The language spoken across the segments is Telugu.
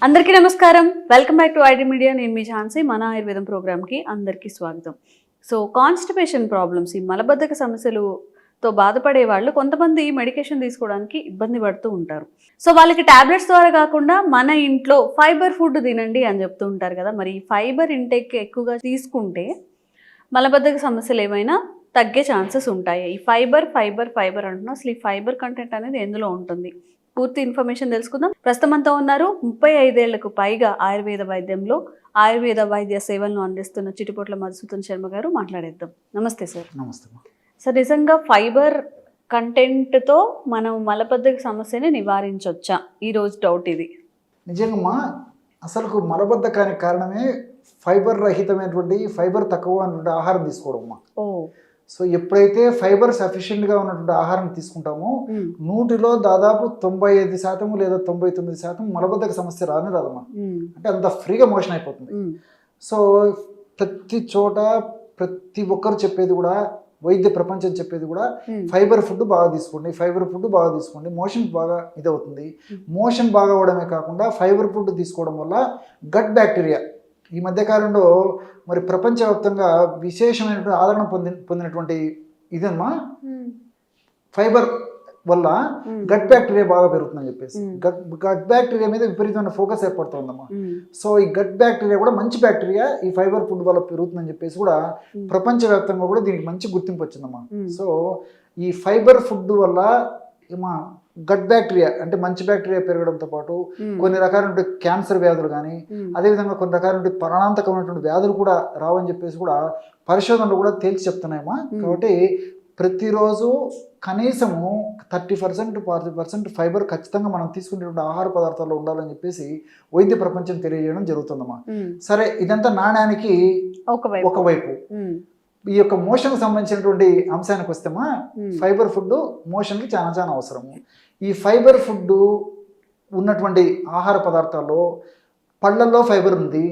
అందరికీ నమస్కారం. Welcome back to ID media. నేను మీ ఝాన్సీ. మన ఆయుర్వేదం ప్రోగ్రామ్కి అందరికీ స్వాగతం. సో కాన్స్టిపేషన్ ప్రాబ్లమ్స్, ఈ మలబద్ధక సమస్యలతో బాధపడే వాళ్ళు కొంతమంది మెడికేషన్ తీసుకోవడానికి ఇబ్బంది పడుతూ ఉంటారు. సో వాళ్ళకి టాబ్లెట్స్ ద్వారా కాకుండా మన ఇంట్లో ఫైబర్ ఫుడ్ తినండి అని చెప్తూ ఉంటారు కదా. మరి ఈ ఫైబర్ ఇంటేక్ ఎక్కువగా తీసుకుంటే మలబద్ధక సమస్యలు ఏమైనా తగ్గే ఛాన్సెస్ ఉంటాయి. ఈ ఫైబర్ అంటున్నాం. అసలు ఈ ఫైబర్ కంటెంట్ అనేది ఎందులో ఉంటుంది, పూర్తి ఇన్ఫర్మేషన్ తెలుసుకుందాం. ప్రస్తుతం అంతా ఉన్నారు 35 ఏళ్లకు పైగా ఆయుర్వేద వైద్యంలో ఆయుర్వేద వైద్య సేవలను అందిస్తున్న చిటిపోట్ల మధుసూదన్ శర్మ గారు. మాట్లాడేద్దాం. నమస్తే సార్. నమస్తే. సార్, నిజంగా ఫైబర్ కంటెంట్తో మనం మలబద్ధక సమస్యని నివారించవచ్చా? ఈరోజు డౌట్ ఇది. నిజంగా అసలు మలబద్ధకానికి కారణమే ఫైబర్ రహితమైనటువంటి, ఫైబర్ తక్కువ అనేటువంటి ఆహారం తీసుకోవడం అమ్మా. సో ఎప్పుడైతే ఫైబర్ సఫిషియెంట్గా ఉన్నటువంటి ఆహారం తీసుకుంటామో 100లో దాదాపు 95% లేదా 99% మలబద్ధక సమస్య రాదమ్మా. అంటే అంత ఫ్రీగా మోషన్ అయిపోతుంది. సో ప్రతి చోట ప్రతి ఒక్కరు చెప్పేది కూడా, వైద్య ప్రపంచం చెప్పేది కూడా ఫైబర్ ఫుడ్ బాగా తీసుకోండి, మోషన్ బాగా ఇదవుతుంది. మోషన్ బాగా అవడమే కాకుండా ఫైబర్ ఫుడ్ తీసుకోవడం వల్ల గట్ బ్యాక్టీరియా ఈ మధ్యకాలంలో మరి ప్రపంచవ్యాప్తంగా విశేషమైనటువంటి ఆదరణ పొందినటువంటి ఇదమ్మా. ఫైబర్ వల్ల గట్ బ్యాక్టీరియా బాగా పెరుగుతుందని చెప్పేసి గట్ బ్యాక్టీరియా మీద విపరీతమైన ఫోకస్ ఏర్పడుతుందమ్మా. సో ఈ గట్ బ్యాక్టీరియా కూడా మంచి బ్యాక్టీరియా ఈ ఫైబర్ ఫుడ్ వల్ల పెరుగుతుందని చెప్పేసి కూడా ప్రపంచవ్యాప్తంగా కూడా దీనికి మంచి గుర్తింపు వచ్చిందమ్మా. సో ఈ ఫైబర్ ఫుడ్ వల్ల ఏమా గట్ బ్యాక్టీరియా అంటే మంచి బ్యాక్టీరియా పెరగడంతో పాటు కొన్ని రకాలైన క్యాన్సర్ వ్యాధులు కానీ, అదేవిధంగా కొన్ని రకాలైన ప్రాణాంతకమైనటువంటి వ్యాధులు కూడా రావని చెప్పేసి కూడా పరిశోధనలు కూడా తేల్చి చెప్తున్నాయమ్మా. కాబట్టి ప్రతిరోజు కనీసము 30% 40% ఫైబర్ ఖచ్చితంగా మనం తీసుకునేటువంటి ఆహార పదార్థాల్లో ఉండాలని చెప్పేసి వైద్య ప్రపంచం తెలియజేయడం జరుగుతుందమ్మా. సరే, ఇదంతా నాణ్యానికి ఒకవైపు. ఈ యొక్క మోషన్ సంబంధించినటువంటి అంశానికి వస్తేమా, ఫైబర్ ఫుడ్ మోషన్కి చాలా అవసరము. ఈ ఫైబర్ ఫుడ్ ఉన్నటువంటి ఆహార పదార్థాల్లో పళ్ళల్లో ఫైబర్ ఉంది,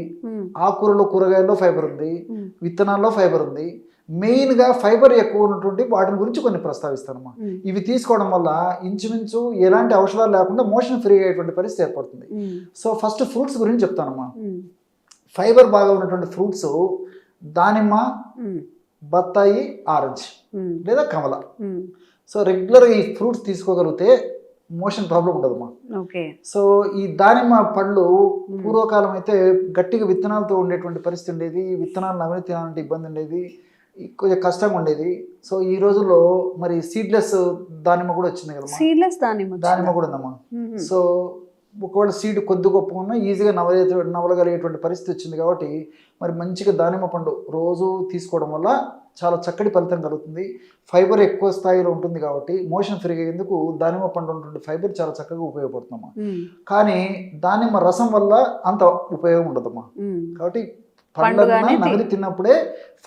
ఆకుకూరలో కూరగాయల్లో ఫైబర్ ఉంది, విత్తనాల్లో ఫైబర్ ఉంది. మెయిన్గా ఫైబర్ ఎక్కువ ఉన్నటువంటి వాటిని గురించి కొన్ని ప్రస్తావిస్తానమ్మా. ఇవి తీసుకోవడం వల్ల ఇంచుమించు ఎలాంటి ఔషధాలు లేకుండా మోషన్ ఫ్రీ అయ్యేటువంటి పరిస్థితి ఏర్పడుతుంది. సో ఫస్ట్ ఫ్రూట్స్ గురించి చెప్తానమ్మా. ఫైబర్ బాగా ఉన్నటువంటి ఫ్రూట్స్ దానిమ్మ, బత్తాయి, ఆరెంజ్ లేదా కమల. సో రెగ్యులర్గా ఈ ఫ్రూట్స్ తీసుకోగలిగితే మోషన్ ప్రాబ్లం ఉండదమ్మా. సో ఈ దానిమ్మ పళ్ళు పూర్వకాలం అయితే గట్టిగా విత్తనాలతో ఉండేటువంటి పరిస్థితి ఉండేది. విత్తనాలు నమిలి తినాలంటే ఇబ్బంది ఉండేది, కొంచెం కష్టంగా ఉండేది. సో ఈ రోజుల్లో మరి సీడ్లెస్ దానిమ్మ కూడా వచ్చింది కదా. సీడ్లెస్ దానిమ్మ కూడా ఉందమ్మా. సో ఒకవేళ సీడ్ కొద్ది గొప్ప ఉన్నా ఈజీగా నవలగలిగేటువంటి పరిస్థితి వచ్చింది. కాబట్టి మరి మంచిగా దానిమ్మ పండు రోజు తీసుకోవడం వల్ల చాలా చక్కటి ఫలితం కలుగుతుంది. ఫైబర్ ఎక్కువ స్థాయిలో ఉంటుంది కాబట్టి మోషన్ ఫ్రీగా అయ్యేందుకు దానిమ్మ పండు ఉన్నటువంటి ఫైబర్ చాలా చక్కగా ఉపయోగపడుతుందమ్మా. కానీ దానిమ్మ రసం వల్ల అంత ఉపయోగం ఉండదమ్మా. కాబట్టి పండ్లన్నా నమిలి తిన్నప్పుడే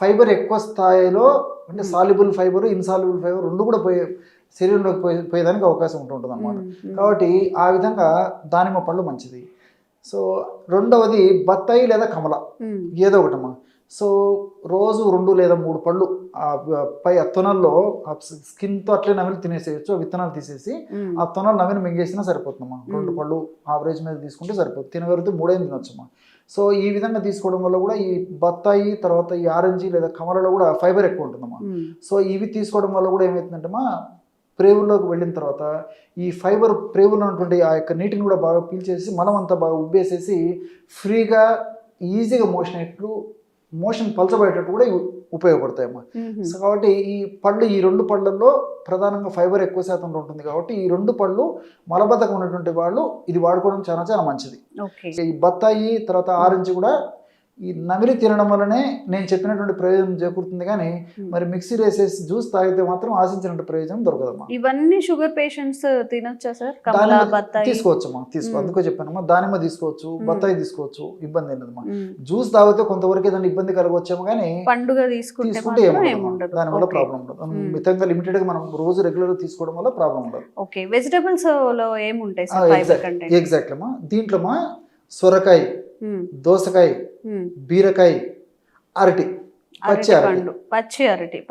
ఫైబర్ ఎక్కువ స్థాయిలో, అంటే సాల్యుబుల్ ఫైబర్, ఇన్సాల్యుబుల్ ఫైబర్ రెండు కూడా శరీరంలోకి పోయేదానికి అవకాశం ఉంటుంటుంది అన్నమాట. కాబట్టి ఆ విధంగా దానిమ్మ పళ్ళు మంచిది. సో రెండవది బత్తాయి లేదా కమల, ఏదో ఒకటమ్మా. సో రోజు 2 లేదా 3 పళ్ళు పై ఆ తొనల్లో స్కిన్తో అట్లే నమిలి తినేసేయచ్చు. విత్తనాలు తీసేసి ఆ తొనలు నమిలి మింగేసినా సరిపోతుందమ్మా. 2 పళ్ళు ఆవరేజ్ మీద తీసుకుంటే సరిపోతుంది. తినగలిగితే 3 తినొచ్చమ్మా. సో ఈ విధంగా తీసుకోవడం వల్ల కూడా ఈ బత్తాయి, తర్వాత ఈ ఆరెంజ్ లేదా కమలలో కూడా ఫైబర్ ఎక్కువ ఉంటుందమ్మా. సో ఇవి తీసుకోవడం వల్ల కూడా ఏమవుతుందంటేమా, ప్రేవుల్లోకి వెళ్ళిన తర్వాత ఈ ఫైబర్ ప్రేవుల్లో ఉన్నటువంటి ఆ యొక్క నీటిని కూడా బాగా పీల్చేసి మలం అంతా బాగా ఉబ్బేసేసి ఫ్రీగా ఈజీగా మోషన్ పలచబడేటట్టు కూడా ఉపయోగపడతాయమ్మా. సో కాబట్టి ఈ 2 పళ్ళల్లో ప్రధానంగా ఫైబర్ ఎక్కువ శాతంలో ఉంటుంది. కాబట్టి ఈ 2 పళ్ళు మలబద్ధకం ఉన్నటువంటి వాళ్ళు ఇది వాడుకోవడం చాలా మంచిది. ఈ బత్తాయి తర్వాత ఆరెంజ్ కూడా ఈ నమిలి తినడం వల్లనే నేను చెప్పినటువంటి ప్రయోజనం చేకూరుతుంది. కానీ మరి మిక్సీలో వేసేసి జ్యూస్ తాగితే మాత్రం ఆశించినటువంటి ప్రయోజనం దొరకదమ్మా. ఇవన్నీ షుగర్ పేషెంట్స్ తినొచ్చా సార్? తీసుకోవచ్చమ్మా, అందుకో చెప్పానమ్మా. దానిమ్మ తీసుకోవచ్చు, బత్తాయి తీసుకోవచ్చు, ఇబ్బంది లేదమ్మా. జ్యూస్ తాగితే కొంతవరకు ఏదైనా ఇబ్బంది కలగవచ్చేమో, కానీ పండుగ తీసుకుంటే దానివల్ల ప్రాబ్లం ఉండదు. మితంగా లిమిటెడ్ గా మనం రోజు రెగ్యులర్ తీసుకోవడం వల్ల ప్రాబ్లం ఉండదు. ఓకే, వెజిటబుల్స్ లో ఏముంటాయి? ఎగ్జాక్ట్ అమ్మా. దీంట్లో సొరకాయ, దోసకాయ, బీరకాయ, అరటి పచ్చి అరటి అరటి. పండు,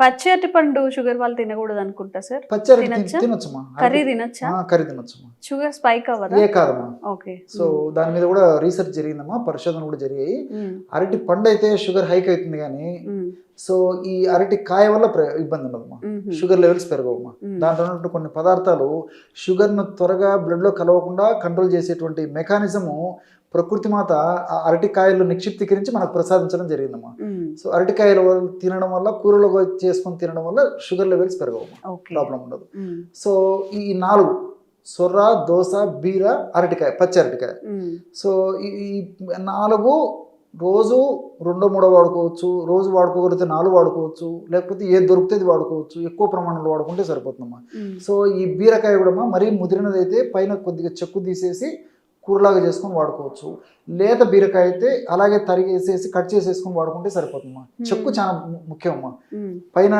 పచ్చి అరటి పండు షుగర్ వాళ్ళు తినకూడదు అనుకుంటా సార్. పచ్చి అరటి తినొచ్చా? తినొచ్చమ్మా. కర్రీ తినొచ్చా? కర్రీ తినొచ్చమ్మా. షుగర్ స్పైక్ అవ్వదా? ఏ కాదమ్మా. ఓకే. సో దాని మీద కూడా రీసెర్చ్ జరిగిందమ్మా, పరిశోధన కూడా జరిగాయి. అరటి పండు అయితే షుగర్ హైక్ అవుతుంది కానీ సో ఈ అరటి కాయ వల్ల ఇబ్బంది ఉండదమ్మా, షుగర్ లెవెల్స్ పెరగవమ్మా. దాంట్లో ఉన్నటువంటి కొన్ని పదార్థాలు షుగర్ను త్వరగా బ్లడ్లో కలవకుండా కంట్రోల్ చేసేటువంటి మెకానిజము ప్రకృతి మాత ఆ అరటికాయలు నిక్షిప్తీకరించి మనకు ప్రసాదించడం జరిగిందమ్మా. సో అరటికాయలు తినడం వల్ల, కూరలో చేసుకొని తినడం వల్ల షుగర్ లెవెల్స్ పెరగవమ్మా, ప్రాబ్లం ఉండదు. సో ఈ 4 సొర్ర, దోస, బీర, అరటికాయ, పచ్చి అరటికాయ. సో ఈ 4 రోజు 2-3 వాడుకోవచ్చు, రోజు వాడుకోగలిగితే 4 వాడుకోవచ్చు, లేకపోతే ఏది దొరికితే అది వాడుకోవచ్చు. ఎక్కువ ప్రమాణంలో వాడుకుంటే సరిపోతుందమ్మా. సో ఈ బీరకాయ కూడా మరీ ముదిరినది అయితే పైన కొద్దిగా చెక్కు తీసేసి కూరలాగా చేసుకొని వాడుకోవచ్చు. లేత బీరకాయ అయితే అలాగే తరిగేసేసి కట్ చేసేసుకొని వాడుకుంటే సరిపోతుందమ్మా. చెక్కు చాలా ముఖ్యమమ్మా, పైన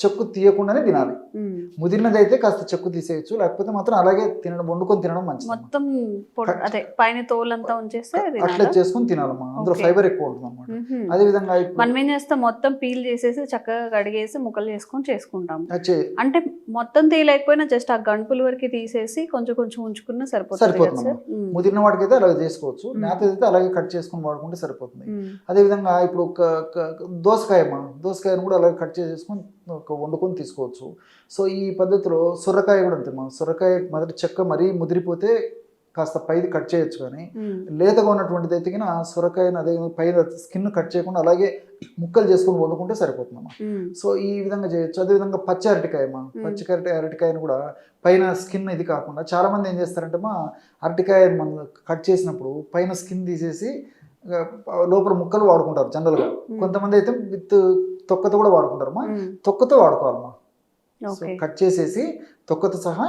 చెక్కు తీయకుండానే తినాలి. ముదిరినది అయితే కాస్త చెక్కు తీసేయచ్చు, లేకపోతే మాత్రం అలాగే వండుకొని తినడం మంచిది. మొత్తం అదే పైన తోలంతా ఉంచేస్తే అట్లా చేసుకొని తినాలమ్మా, అందులో ఫైబర్ ఎక్కువ ఉంటుంది అన్నమాట. అదే విధంగా మనం ఏం చేస్తాం, మొత్తం పీల్ చేసేసి చక్కగా కడిగేసి ముక్కలు చేసుకుంటాం. అంటే మొత్తం తీయలేకపోయినా జస్ట్ ఆ గంపుల వరకు తీసేసి కొంచెం కొంచెం ఉంచుకున్నా సరిపోతుంది. ముదిరిన వాటికి అయితే అలాగే చేసుకోవచ్చు, నేత అయితే అలాగే కట్ చేసుకుని వాడుకుంటే సరిపోతుంది. అదే విధంగా ఇప్పుడు దోసకాయను కూడా అలాగే కట్ చేసేసుకొని వండుకొని తీసుకోవచ్చు. సో ఈ పద్ధతిలో సొరకాయ కూడా అంతే. సొరకాయ మొదటి చెక్క మరీ ముదిరిపోతే కాస్త పైది కట్ చేయొచ్చు, కానీ లేతగా ఉన్నటువంటిది అయితే సొరకాయను అదే పైన స్కిన్ కట్ చేయకుండా అలాగే ముక్కలు చేసుకొని వండుకుంటే సరిపోతుందమ్మా. సో ఈ విధంగా చేయొచ్చు. అదేవిధంగా పచ్చి అరటికాయను కూడా పైన స్కిన్ ఇది కాకుండా చాలా మంది ఏం చేస్తారంటే అరటికాయ మనం కట్ చేసినప్పుడు పైన స్కిన్ తీసేసి లోపల ముక్కలు వాడుకుంటారు జనరల్గా. కొంతమంది అయితే విత్ తొక్కతో కూడా వాడుకుంటారమ్మా. తొక్కతో వాడుకోవాలమ్మా. కట్ చేసేసి తొక్కతో సహా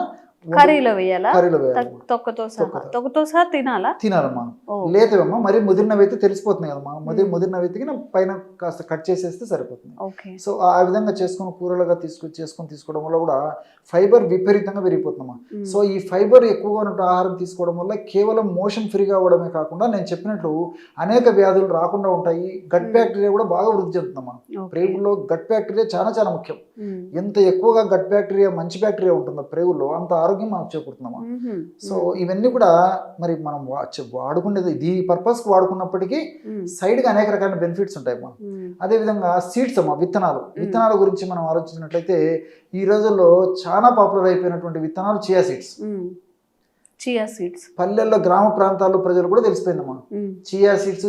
కర్రీలో వేయాలా? తొక్కతో సహా తినాలమ్మా. లేదమ్మా మరి ముదిరినవి అయితే తెలిసిపోతున్నాయి కదమ్మా, ముదిరినవి అయితే పైన కాస్త కట్ చేసేస్తే సరిపోతుంది. సో ఆ విధంగా చేసుకుని కూరలుగా చేసుకొని తీసుకోవడం వల్ల కూడా ఫైబర్ విపరీతంగా పెరిగిపోతుందమ్మా. సో ఈ ఫైబర్ ఎక్కువగా ఉన్న ఆహారం తీసుకోవడం వల్ల కేవలం మోషన్ ఫ్రీగా అవ్వడమే కాకుండా నేను చెప్పినట్లు అనేక వ్యాధులు రాకుండా ఉంటాయి. గట్ బ్యాక్టీరియా కూడా బాగా వృద్ధి చెందుతుందమ్మా. ప్రేగుల్లో గట్ బ్యాక్టీరియా చాలా చాలా ముఖ్యం. ఎంత ఎక్కువగా గట్ బ్యాక్టీరియా, మంచి బ్యాక్టీరియా ఉంటుందో ప్రేగుల్లో అంత ఆరోగ్యం మనకు చేకూరుతున్నామా. సో ఇవన్నీ కూడా మరి మనం వాడుకునేది ఈ పర్పస్ కు వాడుకున్నప్పటికీ సైడ్ గా అనేక రకాల బెనిఫిట్స్ ఉంటాయమ్మా. అదే విధంగా సీడ్స్ అమ్మా, విత్తనాల గురించి మనం ఆలోచించినట్లయితే ఈ రోజుల్లో చాలా పాపులర్ అయిపోయినటువంటి విత్తనాలు చియా సీడ్స్. పల్లెల్లో గ్రామ ప్రాంతాల్లో ప్రజలు కూడా తెలిసిపోయిందమ్మా చియా సీడ్స్.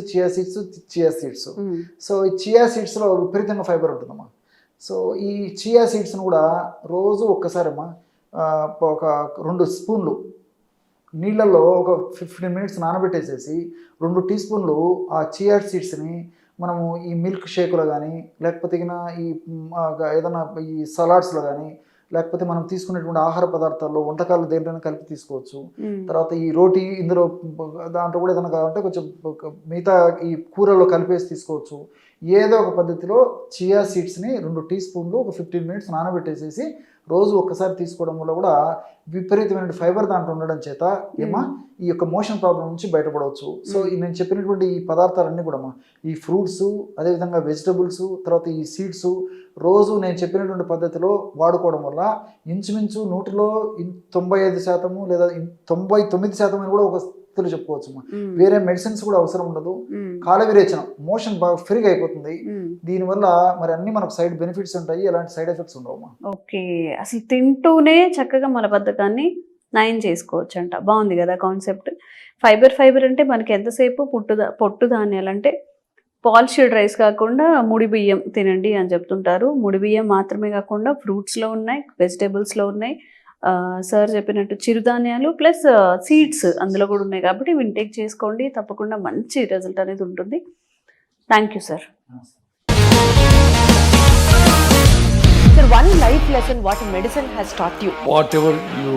సో ఈ చియా సీడ్స్ లో విపరీతంగా ఫైబర్ ఉంటుందమ్మా. సో ఈ చియా సీడ్స్ను కూడా రోజు ఒక్కసారమ్మా ఒక 2 స్పూన్లు నీళ్ళల్లో ఒక 15 మినిట్స్ నానబెట్టేసేసి 2 టీ స్పూన్లు ఆ చియా సీడ్స్ని మనము ఈ మిల్క్ షేక్లో కానీ, లేకపోతే ఈ ఏదైనా ఈ సలాడ్స్లో కానీ, లేకపోతే మనం తీసుకునేటువంటి ఆహార పదార్థాల్లో వంటకాలు దేంట్లోనే కలిపి తీసుకోవచ్చు. తర్వాత ఈ రోటీ ఇందులో దాంట్లో కూడా ఏదైనా కావాలంటే కొంచెం మిగతా ఈ కూరల్లో కలిపేసి తీసుకోవచ్చు. ఏదో ఒక పద్ధతిలో చియా సీడ్స్ని 2 టీ స్పూన్లు ఒక 15 మినిట్స్ నానబెట్టేసేసి రోజు ఒక్కసారి తీసుకోవడం వల్ల కూడా విపరీతమైన ఫైబర్ దాంట్లో ఉండడం చేత ఈ యొక్క మోషన్ ప్రాబ్లం నుంచి బయటపడవచ్చు. సో నేను చెప్పినటువంటి ఈ పదార్థాలన్నీ కూడా ఈ ఫ్రూట్స్, అదేవిధంగా వెజిటబుల్స్, తర్వాత ఈ సీడ్స్ రోజు నేను చెప్పినటువంటి పద్ధతిలో వాడుకోవడం వల్ల ఇంచుమించు 100లో 95% లేదా 99% అని కూడా ఒక చెప్పుకోవచ్చు. వేరే మెడిసిన్స్ కూడా అవసరం ఉండదు. కాల విరేచనం, మోషన్ బాగా ఫ్రీగా అయిపోతుంది. దీనివల్ల మరి అన్ని మనకు సైడ్ బెనిఫిట్స్ ఉంటాయి, ఎలాంటి సైడ్ ఎఫెక్ట్స్ ఉండవు. ఓకే, అసలు తింటూనే చక్కగా మలబద్ధకాన్ని నయం చేసుకోవచ్చు అంట. బాగుంది కదా కాన్సెప్ట్. ఫైబర్ అంటే మనకి ఎంతసేపు పొట్టు ధాన్యాలు అంటే పాలిష్డ్ రైస్ కాకుండా ముడి బియ్యం తినండి అని చెప్తుంటారు. ముడి బియ్యం మాత్రమే కాకుండా ఫ్రూట్స్లో ఉన్నాయి, వెజిటేబుల్స్లో ఉన్నాయి, సార్ చెప్పినట్టు చిరుధాన్యాలు ప్లస్ సీడ్స్ అందులో కూడా ఉన్నాయి. కాబట్టి ఇంటేక్ చేసుకోండి, తప్పకుండా మంచి రిజల్ట్ అనేది ఉంటుంది. Thank you sir. Sir, one life lesson what medicine has taught you. Whatever you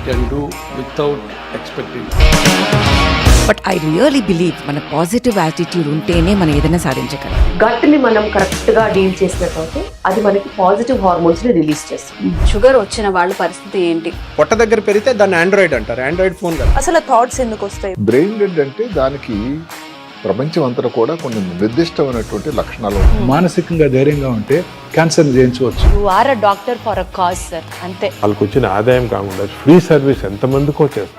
can do without expecting. But I really believe మన పాజిటివ్ యాటిట్యూడ్ ఉంటేనే మనం ఏదైనా సాధించగలం. గట్ ని మనం కరెక్ట్ గా డీల్ చేసినట్లయితే అది మనకి పాజిటివ్ హార్మోన్స్ ని రిలీజ్ చేస్తుంది. షుగర్ వచ్చిన వాళ్ళ పరిస్థితి ఏంటి? పొట్ట దగ్గర పెరిగితే దాన్ని ఆండ్రాయిడ్ అంటారు, ఆండ్రాయిడ్ ఫోన్ కదా. అసలు థాట్స్ ఎందుకు వస్తాయి? బ్రెయిన్ డెడ్ అంటే దానికి ప్రపంచం అంతా కూడా కొన్ని నిర్దిష్టమైనటువంటి లక్షణాలు ఉంటాయి. మానసికంగా ధైర్యంగా ఉంటే క్యాన్సర్ జయించవచ్చు. You are a doctor for a cause sir, అంతే. వాళ్ళకి వచ్చిన ఆదాయం కాకుండా ఫ్రీ సర్వీస్ ఎంతమందికో చేస్తారు.